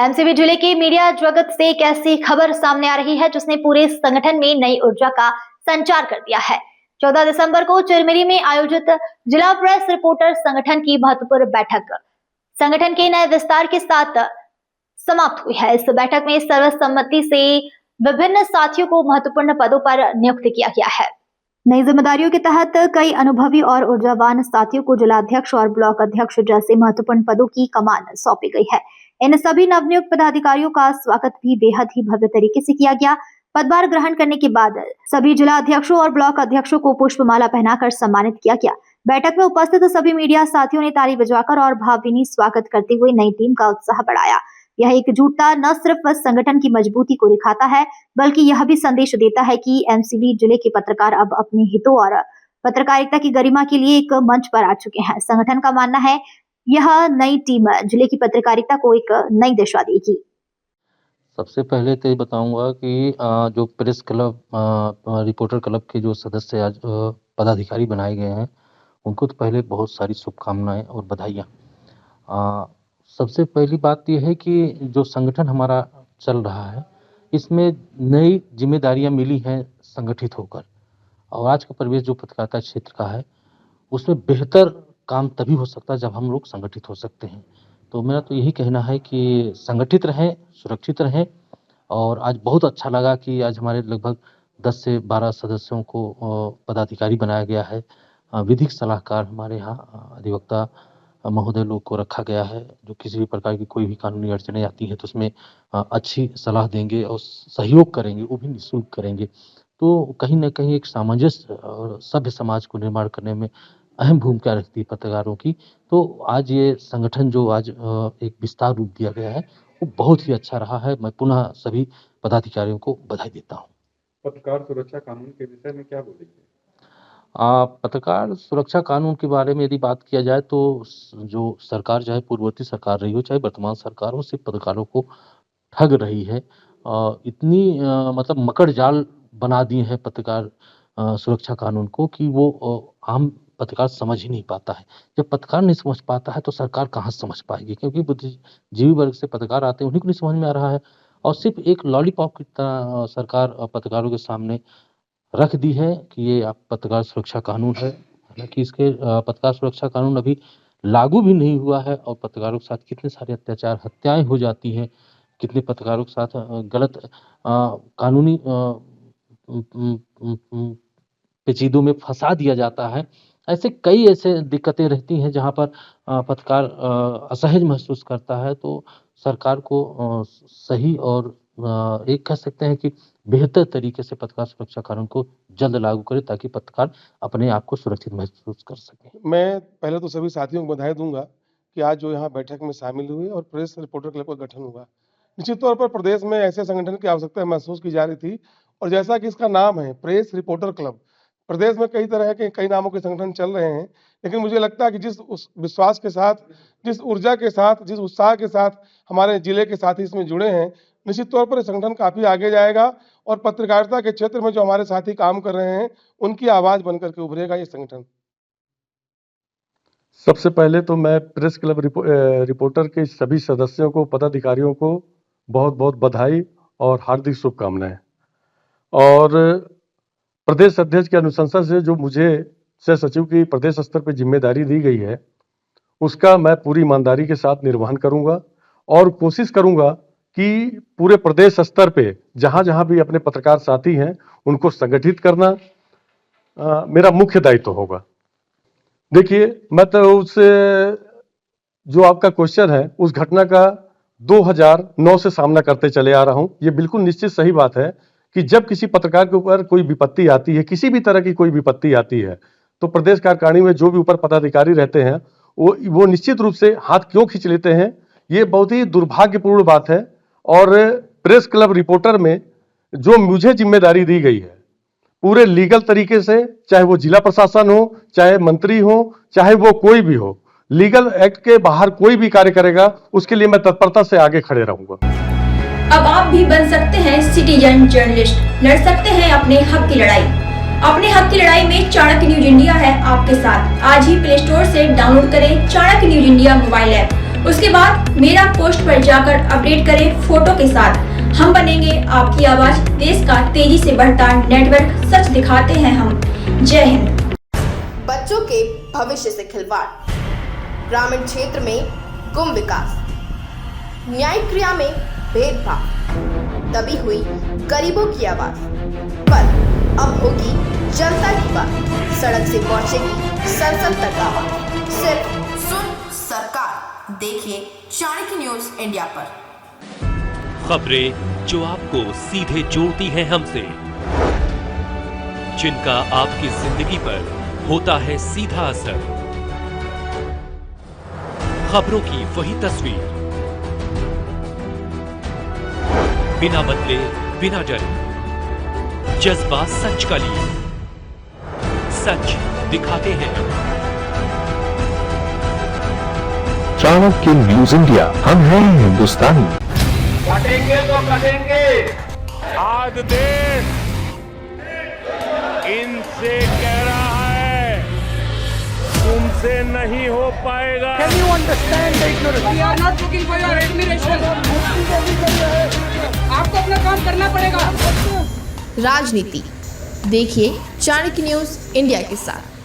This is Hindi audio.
एमसीबी जिले के मीडिया जगत से एक ऐसी खबर सामने आ रही है जिसने पूरे संगठन में नई ऊर्जा का संचार कर दिया है। 14 दिसंबर को चिरमिरी में आयोजित जिला प्रेस रिपोर्टर संगठन की महत्वपूर्ण बैठक संगठन के नए विस्तार के साथ समाप्त हुई है। इस बैठक में सर्वसम्मति से विभिन्न साथियों को महत्वपूर्ण पदों पर नियुक्त किया गया है। नई जिम्मेदारियों के तहत कई अनुभवी और ऊर्जावान साथियों को जिलाध्यक्ष और ब्लॉक अध्यक्ष जैसे महत्वपूर्ण पदों की कमान सौंपी गई है। इन सभी नवनियुक्त पदाधिकारियों का स्वागत भी बेहद ही भव्य तरीके से किया गया। पदभार ग्रहण करने के बाद सभी जिला अध्यक्षों और ब्लॉक अध्यक्षों को पुष्पमाला पहनाकर सम्मानित किया गया। बैठक में उपस्थित सभी मीडिया साथियों ने ताली बजाकर और भावभीनी स्वागत करते हुए नई टीम का उत्साह बढ़ाया। यह एकजुटता न सिर्फ संगठन की मजबूती को दिखाता है बल्कि यह भी संदेश देता है कि एमसीबी जिले के पत्रकार अब अपने हितों और पत्रकारिता की गरिमा के लिए एक मंच पर आ चुके हैं। संगठन का मानना है यह नई टीम जिले की पत्रकारिता को एक नई दिशा देगी। सबसे पहले तो ये बताऊंगा कि जो प्रेस क्लब रिपोर्टर क्लब के जो सदस्य आज पदाधिकारी बनाए गए हैं उनको तो पहले बहुत सारी शुभकामनाएं और बधाइयाँ। सबसे पहली बात यह है कि जो संगठन हमारा चल रहा है इसमें नई जिम्मेदारियां मिली हैं संगठित होकर, और आज का परिवेश जो पत्रकारिता क्षेत्र का है उसमें बेहतर काम तभी हो सकता है जब हम लोग संगठित हो सकते हैं। तो मेरा तो यही कहना है कि संगठित रहें, सुरक्षित रहें। और आज बहुत अच्छा लगा कि आज हमारे लगभग 10 से 12 सदस्यों को पदाधिकारी बनाया गया है। विधिक सलाहकार हमारे यहाँ अधिवक्ता महोदय लोग को रखा गया है जो किसी भी प्रकार की कोई भी कानूनी अड़चनें आती है तो उसमें अच्छी सलाह देंगे और सहयोग करेंगे, वो भी निःशुल्क करेंगे। तो कहीं ना कहीं एक सामंजस्य और सभ्य समाज को निर्माण करने में अहम भूमिका रखती है पत्रकारों की। तो आज ये संगठन जो आज एक विस्तार रूप दिया गया है वो बहुत ही अच्छा रहा है। मैं पुनः सभी पदाधिकारियों को बधाई देता हूँ। पत्रकार सुरक्षा कानून के विषय में क्या बोलेंगे? पत्रकार सुरक्षा कानून के बारे में यदि बात किया जाए तो जो सरकार चाहे पूर्ववर्ती सरकार रही हो चाहे वर्तमान सरकार हो, सिर्फ पत्रकारों को ठग रही है। इतनी मतलब मकड़ जाल बना दिए हैं पत्रकार सुरक्षा कानून को कि वो आम पत्रकार समझ ही नहीं पाता है। जब पत्रकार नहीं समझ पाता है तो सरकार कहाँ समझ पाएगी, क्योंकि बुद्धिजीवी वर्ग से पत्रकार आते हैं, उन्हीं को नहीं समझ में आ रहा है। और सिर्फ एक लॉलीपॉप की तरह सरकार पत्रकारों के सामने रख दी है कि ये आप पत्रकार सुरक्षा कानून है। हालांकि इसके पत्रकार सुरक्षा कानून अभी लागू भी नहीं हुआ है और पत्रकारों के साथ कितने सारे अत्याचार, हत्याएं हो जाती हैं, कितने पत्रकारों के साथ गलत कानूनी पेचीदों में फंसा दिया जाता है। ऐसे कई ऐसे दिक्कतें रहती हैं जहां पर पत्रकार असहज महसूस करता है। तो सरकार को सही और एक कह सकते हैं कि बेहतर तरीके से पत्रकार सुरक्षा कानून को जल्द लागू करे ताकि पत्रकार अपने आप को सुरक्षित महसूस कर सके। मैं पहले तो सभी साथियों को बधाई दूंगा कि आज जो यहाँ बैठक में शामिल हुए और प्रेस रिपोर्टर क्लब का गठन हुआ। निश्चित तौर पर प्रदेश में ऐसे संगठन की आवश्यकता महसूस की जा रही थी, और जैसा कि इसका नाम है प्रेस रिपोर्टर क्लब, प्रदेश में कई तरह के कई नामों के संगठन चल रहे हैं, लेकिन मुझे लगता है कि जिस उस विश्वास के साथ, जिस ऊर्जा के साथ, जिस उत्साह के साथ हमारे जिले के साथी इसमें जुड़े हैं, निश्चित तौर पर संगठन काफी आगे जाएगा और पत्रकारिता के क्षेत्र में जो हमारे साथी काम कर रहे हैं उनकी आवाज बनकर के उभरेगा ये संगठन। सबसे पहले तो मैं प्रेस क्लब रिपोर्टर के सभी सदस्यों को, पदाधिकारियों को बहुत बहुत बधाई और हार्दिक शुभकामनाएं। और प्रदेश अध्यक्ष की अनुशंसा से जो मुझे सह सचिव की प्रदेश स्तर पर जिम्मेदारी दी गई है उसका मैं पूरी ईमानदारी के साथ निर्वहन करूंगा और कोशिश करूंगा कि पूरे प्रदेश स्तर पे जहां जहां भी अपने पत्रकार साथी हैं उनको संगठित करना मेरा मुख्य दायित्व होगा। देखिए, मैं तो उस जो आपका क्वेश्चन है उस घटना का 2009 से सामना करते चले आ रहा हूं। ये बिल्कुल निश्चित सही बात है कि जब किसी पत्रकार के ऊपर कोई विपत्ति आती है, किसी भी तरह की कोई विपत्ति आती है, तो प्रदेश कार्यकारिणी में जो भी ऊपर पदाधिकारी रहते हैं वो निश्चित रूप से हाथ क्यों खींच लेते हैं। ये बहुत ही दुर्भाग्यपूर्ण बात है। और प्रेस क्लब रिपोर्टर में जो मुझे जिम्मेदारी दी गई है पूरे लीगल तरीके से, चाहे वो जिला प्रशासन हो, चाहे मंत्री हो, चाहे वो कोई भी हो, लीगल एक्ट के बाहर कोई भी कार्य करेगा उसके लिए मैं तत्परता से आगे खड़े रहूंगा। अब आप भी बन सकते हैं सिटीजन जर्नलिस्ट, लड़ सकते हैं अपने हक की लड़ाई। अपने हक की लड़ाई में चाणक्य न्यूज इंडिया है आपके साथ। आज ही प्ले स्टोर से डाउनलोड करें Chanakya news India mobile app उसके बाद मेरा पोस्ट पर जाकर अपडेट करें फोटो के साथ। हम बनेंगे आपकी आवाज, देश का तेजी से बढ़ता नेटवर्क, सच दिखाते हैं हम। जय हिंद। बच्चों के भविष्य से खिलवाड़, ग्रामीण क्षेत्र में गुम विकास, न्यायिक क्रिया में भेदभाव, दबी हुई गरीबों की आवाज, पर अब होगी जनता की बात, सड़क से पहुंचेगी संसद तक आवाज। सिर्फ सुन सरकार, देखिए चाणक्य न्यूज इंडिया पर। खबरें जो आपको सीधे जोड़ती हैं हमसे, जिनका आपकी जिंदगी पर होता है सीधा असर, खबरों की वही तस्वीर, बिना बदले बिना डरे, जज्बा सच का लिए, सच दिखाते हैं। चाणक्य न्यूज इंडिया, हम हैं हिंदुस्तानी। कटेंगे तो कटेंगे। आज देश इनसे कह रहा है तुमसे नहीं हो पाएगा। Can you understand the ignorance? We are not looking for your admiration. आपको अपना काम करना पड़ेगा। राजनीति देखिए चाणक्य न्यूज इंडिया के साथ।